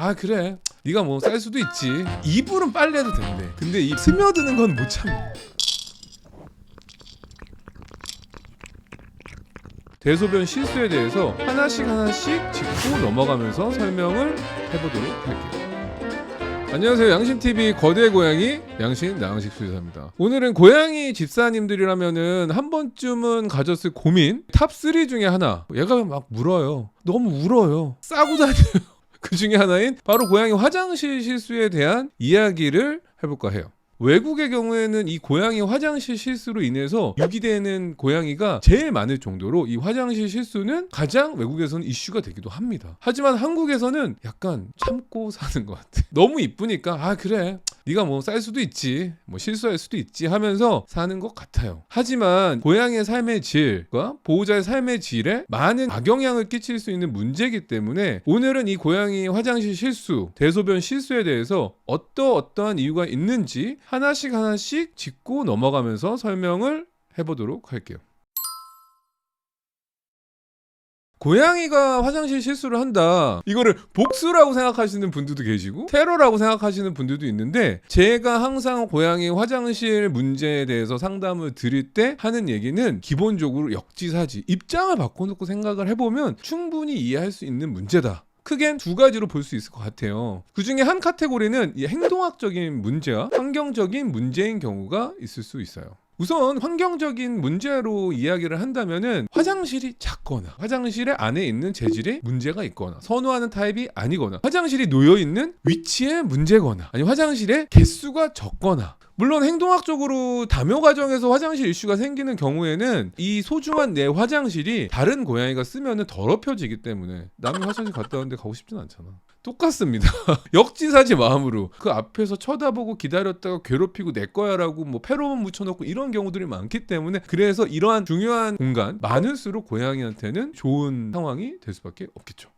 아 그래 네가 뭐 쌀 수도 있지. 이불은 빨래도 된대. 근데 이 스며드는 건 못 참네. 대소변 실수에 대해서 하나씩 짚고 넘어가면서 설명을 해보도록 할게요. 안녕하세요. 양신TV 거대 고양이 양신 나항식 수의사입니다. 오늘은 고양이 집사님들이라면은 한 번쯤은 가졌을 고민 탑3 중에 하나. 얘가 막 물어요. 너무 울어요. 싸고 다녀요. 그 중에 하나인 바로 고양이 화장실 실수에 대한 이야기를 해볼까 해요. 외국의 경우에는 이 고양이 화장실 실수로 인해서 유기되는 고양이가 제일 많을 정도로 이 화장실 실수는 가장 외국에서는 이슈가 되기도 합니다. 하지만 한국에서는 약간 참고 사는 것 같아. 너무 이쁘니까 아 그래 네가 뭐 쌀 수도 있지, 뭐 실수할 수도 있지 하면서 사는 것 같아요. 하지만 고양이의 삶의 질과 보호자의 삶의 질에 많은 악영향을 끼칠 수 있는 문제이기 때문에 오늘은 이 고양이 화장실 실수, 대소변 실수에 대해서 어떠한 이유가 있는지 하나씩 짚고 넘어가면서 설명을 해보도록 할게요. 고양이가 화장실 실수를 한다. 이거를 복수라고 생각하시는 분들도 계시고 테러라고 생각하시는 분들도 있는데 제가 항상 고양이 화장실 문제에 대해서 상담을 드릴 때 하는 얘기는 기본적으로 역지사지, 입장을 바꿔놓고 생각을 해보면 충분히 이해할 수 있는 문제다. 크게는 두 가지로 볼 수 있을 것 같아요. 그 중에 한 카테고리는 이 행동학적인 문제와 환경적인 문제인 경우가 있을 수 있어요. 우선 환경적인 문제로 이야기를 한다면은 화장실이 작거나 화장실 안에 있는 재질에 문제가 있거나 선호하는 타입이 아니거나 화장실이 놓여있는 위치에 문제거나 아니 화장실의 개수가 적거나 물론 행동학적으로 다묘 과정에서 화장실 이슈가 생기는 경우에는 이 소중한 내 화장실이 다른 고양이가 쓰면은 더럽혀지기 때문에 남이 화장실 갔다 왔는데 가고 싶진 않잖아. 똑같습니다. 역지사지 마음으로 그 앞에서 쳐다보고 기다렸다가 괴롭히고 내 거야라고 뭐 페로몬 묻혀놓고 이런 경우들이 많기 때문에 그래서 이러한 중요한 공간 많을수록 고양이한테는 좋은 상황이 될 수밖에 없겠죠.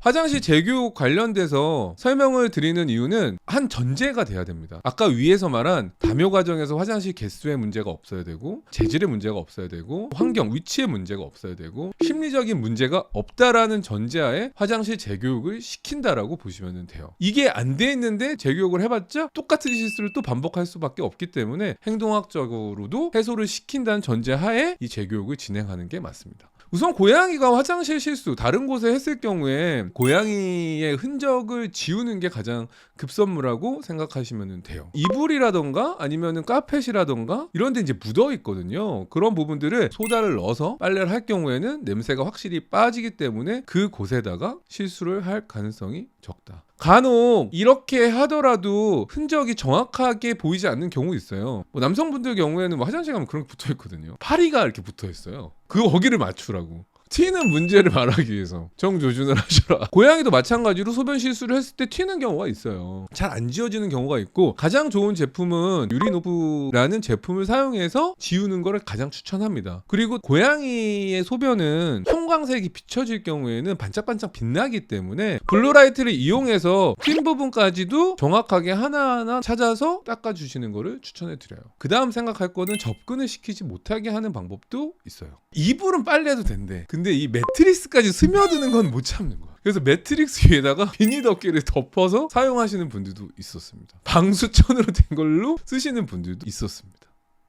화장실 재교육 관련돼서 설명을 드리는 이유는 한 전제가 돼야 됩니다. 아까 위에서 말한 다묘 과정에서 화장실 개수에 문제가 없어야 되고 재질에 문제가 없어야 되고 환경, 위치에 문제가 없어야 되고 심리적인 문제가 없다라는 전제하에 화장실 재교육을 시킨다라고 보시면 돼요. 이게 안 돼 있는데 재교육을 해봤자 똑같은 실수를 또 반복할 수밖에 없기 때문에 행동학적으로도 해소를 시킨다는 전제하에 이 재교육을 진행하는 게 맞습니다. 우선 고양이가 화장실 실수 다른 곳에 했을 경우에 고양이의 흔적을 지우는 게 가장 급선무라고 생각하시면 돼요. 이불이라던가 아니면은 카펫이라던가 이런 데 이제 묻어 있거든요. 그런 부분들을 소다를 넣어서 빨래를 할 경우에는 냄새가 확실히 빠지기 때문에 그 곳에다가 실수를 할 가능성이 적다. 간혹 이렇게 하더라도 흔적이 정확하게 보이지 않는 경우 있어요. 뭐 남성분들 경우에는 뭐 화장실 가면 그런 게 붙어 있거든요. 파리가 이렇게 붙어 있어요. 거기를 맞추라고. 튀는 문제를 말하기 위해서 정조준을 하셔라. 고양이도 마찬가지로 소변 실수를 했을 때 튀는 경우가 있어요. 잘 안 지워지는 경우가 있고 가장 좋은 제품은 유리노프라는 제품을 사용해서 지우는 거를 가장 추천합니다. 그리고 고양이의 소변은 형광색이 비춰질 경우에는 반짝반짝 빛나기 때문에 블루라이트를 이용해서 튄 부분까지도 정확하게 하나하나 찾아서 닦아주시는 거를 추천해 드려요. 그 다음 생각할 거는 접근을 시키지 못하게 하는 방법도 있어요. 이불은 빨래도 된대. 근데 이 매트리스까지 스며드는 건 못 참는 거야. 그래서 매트리스 위에다가 비닐 덮개를 덮어서 사용하시는 분들도 있었습니다. 방수천으로 된 걸로 쓰시는 분들도 있었습니다.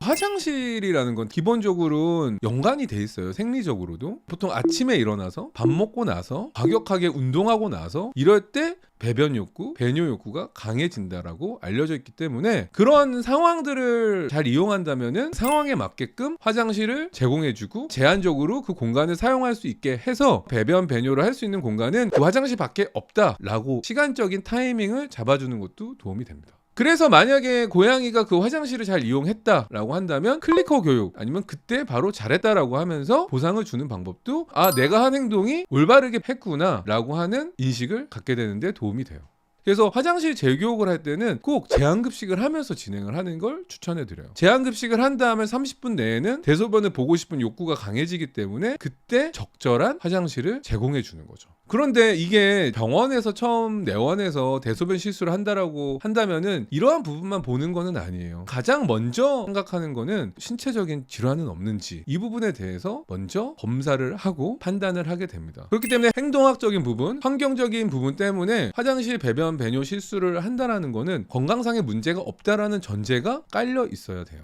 화장실이라는 건 기본적으로 연관이 돼 있어요. 생리적으로도 보통 아침에 일어나서 밥 먹고 나서 과격하게 운동하고 나서 이럴 때 배변 욕구, 배뇨 욕구가 강해진다라고 알려져 있기 때문에 그런 상황들을 잘 이용한다면은 상황에 맞게끔 화장실을 제공해주고 제한적으로 그 공간을 사용할 수 있게 해서 배변, 배뇨를 할 수 있는 공간은 그 화장실 밖에 없다라고 시간적인 타이밍을 잡아주는 것도 도움이 됩니다. 그래서 만약에 고양이가 그 화장실을 잘 이용했다라고 한다면 클리커 교육 아니면 그때 바로 잘했다라고 하면서 보상을 주는 방법도 내가 한 행동이 올바르게 했구나 라고 하는 인식을 갖게 되는데 도움이 돼요. 그래서 화장실 재교육을 할 때는 꼭 제한급식을 하면서 진행을 하는 걸 추천해드려요. 제한급식을 한 다음에 30분 내에는 대소변을 보고 싶은 욕구가 강해지기 때문에 그때 적절한 화장실을 제공해주는 거죠. 그런데 이게 병원에서 처음 내원해서 대소변 실수를 한다라고 한다면은 이러한 부분만 보는 거는 아니에요. 가장 먼저 생각하는 거는 신체적인 질환은 없는지, 이 부분에 대해서 먼저 검사를 하고 판단을 하게 됩니다. 그렇기 때문에 행동학적인 부분, 환경적인 부분 때문에 화장실 배변 배뇨 실수를 한다라는 거는 건강상의 문제가 없다라는 전제가 깔려 있어야 돼요.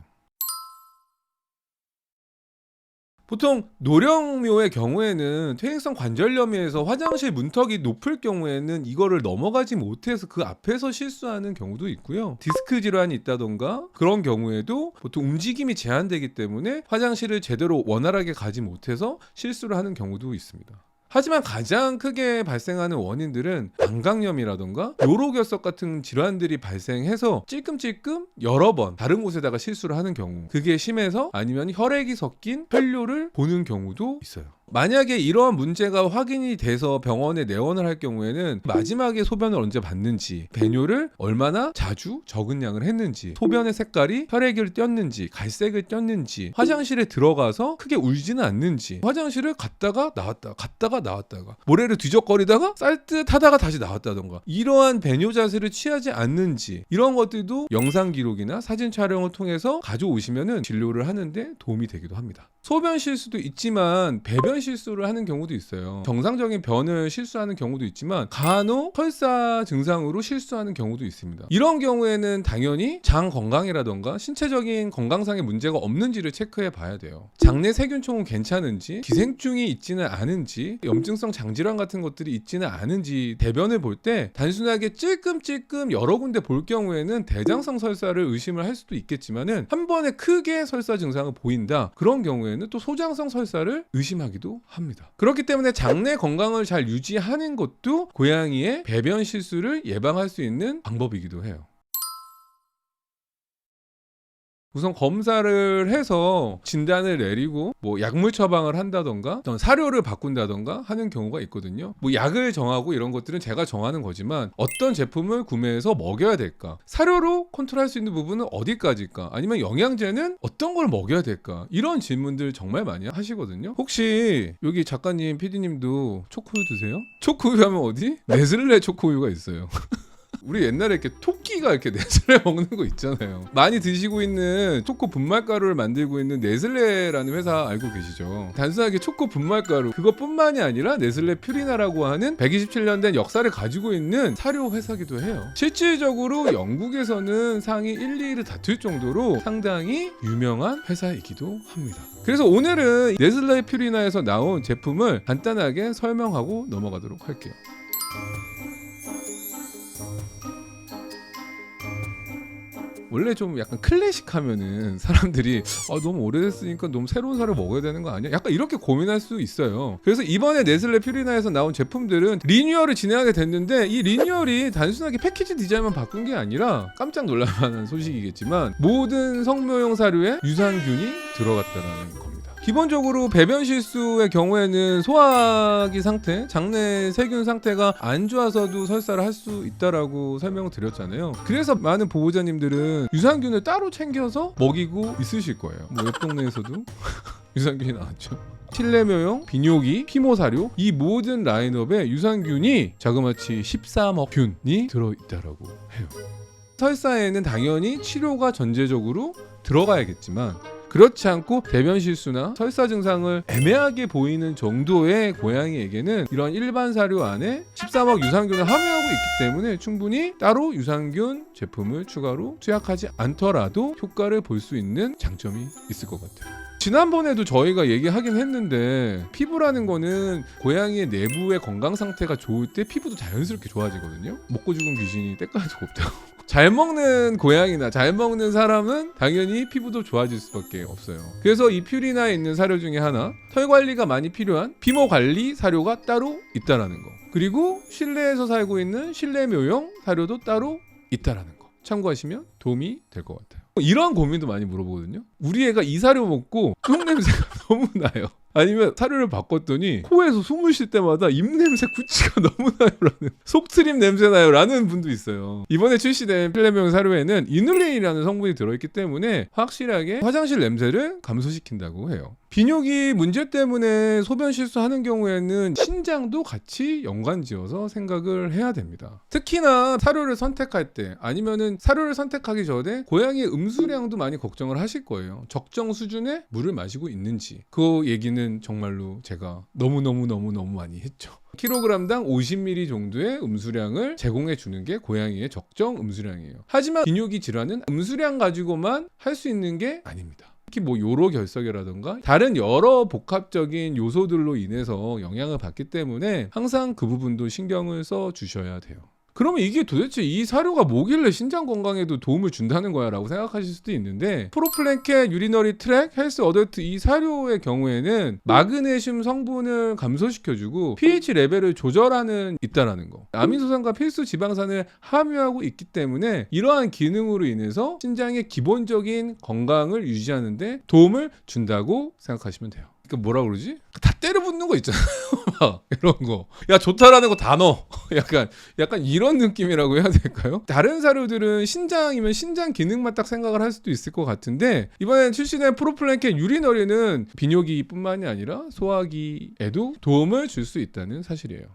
보통 노령묘의 경우에는 퇴행성 관절염에서 화장실 문턱이 높을 경우에는 이거를 넘어가지 못해서 그 앞에서 실수하는 경우도 있고요. 디스크 질환이 있다던가 그런 경우에도 보통 움직임이 제한되기 때문에 화장실을 제대로 원활하게 가지 못해서 실수를 하는 경우도 있습니다. 하지만 가장 크게 발생하는 원인들은 방광염이라던가 요로결석 같은 질환들이 발생해서 찔끔찔끔 여러 번 다른 곳에다가 실수를 하는 경우, 그게 심해서 아니면 혈액이 섞인 혈뇨를 보는 경우도 있어요. 만약에 이러한 문제가 확인이 돼서 병원에 내원을 할 경우에는 마지막에 소변을 언제 봤는지, 배뇨를 얼마나 자주 적은 양을 했는지, 소변의 색깔이 혈액을 띄었는지 갈색을 띄었는지, 화장실에 들어가서 크게 울지는 않는지, 화장실을 갔다가 나왔다가 모래를 뒤적거리다가 쌀듯하다가 다시 나왔다던가 이러한 배뇨 자세를 취하지 않는지, 이런 것들도 영상 기록이나 사진 촬영을 통해서 가져오시면은 진료를 하는데 도움이 되기도 합니다. 소변 실수도 있지만 배변 실수를 하는 경우도 있어요. 정상적인 변을 실수하는 경우도 있지만 간혹 설사 증상으로 실수하는 경우도 있습니다. 이런 경우에는 당연히 장 건강이라던가 신체적인 건강상의 문제가 없는지를 체크해 봐야 돼요. 장내 세균총은 괜찮은지, 기생충이 있지는 않은지, 염증성 장질환 같은 것들이 있지는 않은지, 대변을 볼 때 단순하게 찔끔찔끔 여러 군데 볼 경우에는 대장성 설사를 의심을 할 수도 있겠지만은 한 번에 크게 설사 증상을 보인다, 그런 경우에는 또 소장성 설사를 의심하기도 합니다. 그렇기 때문에 장내 건강을 잘 유지하는 것도 고양이의 배변 실수를 예방할 수 있는 방법이기도 해요. 우선 검사를 해서 진단을 내리고 뭐 약물 처방을 한다던가 어떤 사료를 바꾼다던가 하는 경우가 있거든요. 뭐 약을 정하고 이런 것들은 제가 정하는 거지만 어떤 제품을 구매해서 먹여야 될까? 사료로 컨트롤할 수 있는 부분은 어디까지일까? 아니면 영양제는 어떤 걸 먹여야 될까? 이런 질문들 정말 많이 하시거든요. 혹시 여기 작가님, PD님도 초코우유 드세요? 초코우유 하면 어디? 네슬레 초코우유가 있어요. 우리 옛날에 이렇게 토끼가 이렇게 네슬레 먹는 거 있잖아요. 많이 드시고 있는 초코 분말가루를 만들고 있는 네슬레라는 회사 알고 계시죠? 단순하게 초코 분말가루 그것뿐만이 아니라 네슬레 퓨리나라고 하는 127년 된 역사를 가지고 있는 사료 회사기도 해요. 실질적으로 영국에서는 상위 1, 2위를 다툴 정도로 상당히 유명한 회사이기도 합니다. 그래서 오늘은 네슬레 퓨리나에서 나온 제품을 간단하게 설명하고 넘어가도록 할게요. 원래 좀 약간 클래식하면은 사람들이 너무 오래됐으니까 너무 새로운 사료 먹어야 되는 거 아니야? 약간 이렇게 고민할 수 있어요. 그래서 이번에 네슬레 퓨리나에서 나온 제품들은 리뉴얼을 진행하게 됐는데 이 리뉴얼이 단순하게 패키지 디자인만 바꾼 게 아니라 깜짝 놀랄 만한 소식이겠지만 모든 성묘용 사료에 유산균이 들어갔다는 겁니다. 기본적으로 배변 실수의 경우에는 소화기 상태, 장내 세균 상태가 안 좋아서도 설사를 할 수 있다라고 설명을 드렸잖아요. 그래서 많은 보호자님들은 유산균을 따로 챙겨서 먹이고 있으실 거예요. 뭐 옆 동네에서도 유산균이 나왔죠. 실내묘용, 비뇨기, 피모사료 이 모든 라인업에 유산균이 자그마치 13억 균이 들어있다라고 해요. 설사에는 당연히 치료가 전제적으로 들어가야겠지만 그렇지 않고 배변 실수나 설사 증상을 애매하게 보이는 정도의 고양이에게는 이런 일반 사료 안에 13억 유산균을 함유하고 있기 때문에 충분히 따로 유산균 제품을 추가로 투약하지 않더라도 효과를 볼 수 있는 장점이 있을 것 같아요. 지난번에도 저희가 얘기하긴 했는데 피부라는 거는 고양이의 내부의 건강 상태가 좋을 때 피부도 자연스럽게 좋아지거든요. 먹고 죽은 귀신이 때깔도 없다고. 잘 먹는 고양이나 잘 먹는 사람은 당연히 피부도 좋아질 수밖에 없어요. 그래서 이 퓨리나에 있는 사료 중에 하나, 털 관리가 많이 필요한 피모 관리 사료가 따로 있다라는 거, 그리고 실내에서 살고 있는 실내 묘용 사료도 따로 있다라는 거 참고하시면 도움이 될 것 같아요. 이런 고민도 많이 물어보거든요. 우리 애가 이 사료 먹고 똥 냄새가 너무 나요. 아니면 사료를 바꿨더니 코에서 숨을 쉴 때마다 입냄새 구취가 너무 나요라는, 속트림 냄새 나요라는 분도 있어요. 이번에 출시된 필레명 사료에는 이눌린이라는 성분이 들어있기 때문에 확실하게 화장실 냄새를 감소시킨다고 해요. 비뇨기 문제 때문에 소변 실수하는 경우에는 신장도 같이 연관지어서 생각을 해야 됩니다. 특히나 사료를 선택할 때 아니면은 사료를 선택하기 전에 고양이의 음수량도 많이 걱정을 하실 거예요. 적정 수준의 물을 마시고 있는지. 그 얘기는 정말로 제가 너무 많이 했죠. 킬로그램당 50ml 정도의 음수량을 제공해 주는 게 고양이의 적정 음수량이에요. 하지만 비뇨기 질환은 음수량 가지고만 할 수 있는 게 아닙니다. 특히 뭐 요로 결석이라든가 다른 여러 복합적인 요소들로 인해서 영향을 받기 때문에 항상 그 부분도 신경을 써 주셔야 돼요. 그러면 이게 도대체 이 사료가 뭐길래 신장 건강에도 도움을 준다는 거야 라고 생각하실 수도 있는데, 프로플랭켓 유리너리 트랙 헬스 어덜트 이 사료의 경우에는 마그네슘 성분을 감소시켜주고 pH 레벨을 조절하는 있다라는 거, 아미노산과 필수 지방산을 함유하고 있기 때문에 이러한 기능으로 인해서 신장의 기본적인 건강을 유지하는 데 도움을 준다고 생각하시면 돼요. 그러니까 뭐라 그러지? 다 때려 붓는 거 있잖아요. 막 이런 거. 야, 좋다라는 거 다 넣어. 약간 이런 느낌이라고 해야 될까요? 다른 사료들은 신장이면 신장 기능만 딱 생각을 할 수도 있을 것 같은데, 이번에 출시된 프로플랭켓 유리너리는 비뇨기뿐만이 아니라 소화기에도 도움을 줄 수 있다는 사실이에요.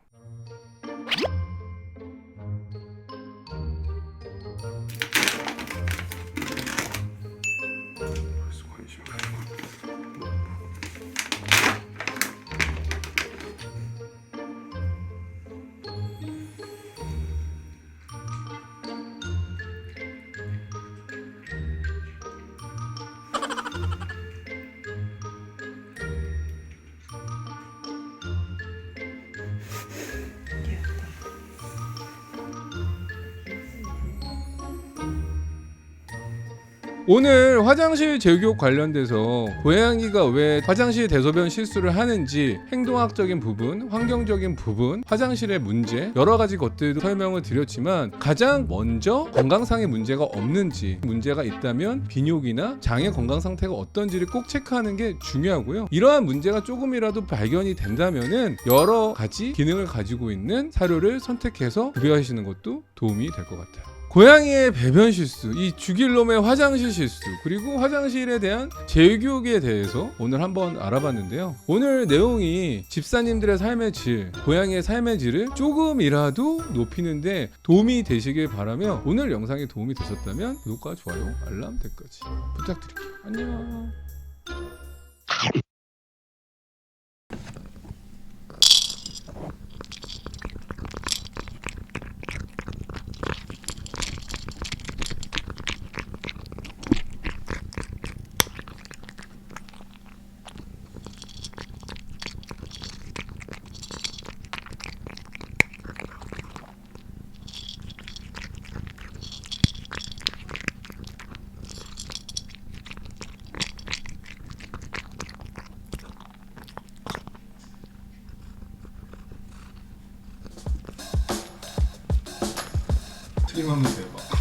오늘 화장실 제교육 관련돼서 고양이가 왜 화장실 대소변 실수를 하는지 행동학적인 부분, 환경적인 부분, 화장실의 문제 여러 가지 것들도 설명을 드렸지만, 가장 먼저 건강상의 문제가 없는지, 문제가 있다면 비뇨기나 장의 건강 상태가 어떤지를 꼭 체크하는 게 중요하고요. 이러한 문제가 조금이라도 발견이 된다면은 여러 가지 기능을 가지고 있는 사료를 선택해서 급여하시는 것도 도움이 될 것 같아요. 고양이의 배변 실수, 이 죽일 놈의 화장실 실수, 그리고 화장실에 대한 재교육에 대해서 오늘 한번 알아봤는데요. 오늘 내용이 집사님들의 삶의 질, 고양이의 삶의 질을 조금이라도 높이는데 도움이 되시길 바라며, 오늘 영상이 도움이 되셨다면 구독과 좋아요, 알람, 댓글까지 부탁드릴게요. 안녕. 트림하면 대박.